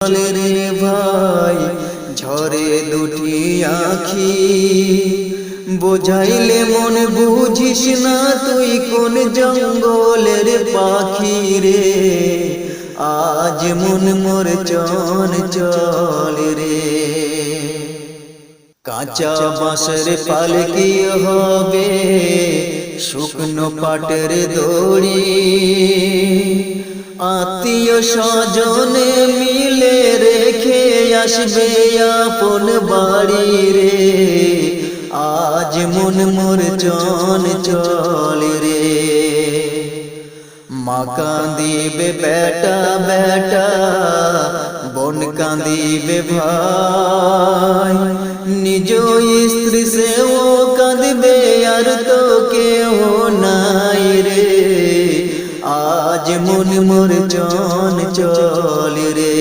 চলে রে ভাই ঝরে দুটি আখি, বোঝাইলে মন বুঝিস না তুই কোন জঙ্গলের পাখি রে। আজ মন মোর চঞ্চল রে। কাঁচা বাঁশের পালকি হবে শুকনো পাটের দড়ি, আত্মীয় স্বজনে মিলে রেখে আসবে আপন বাড়ি রে। আজ মন মোর চঞ্চল রে। মা কাঁদিবে বেটা বেটা, বোন কাঁদিবে ভাই, নিজ স্ত্রী সেও কাঁদবে আর তো কেউ নাই রে। আজ মন মোর চঞ্চল রে।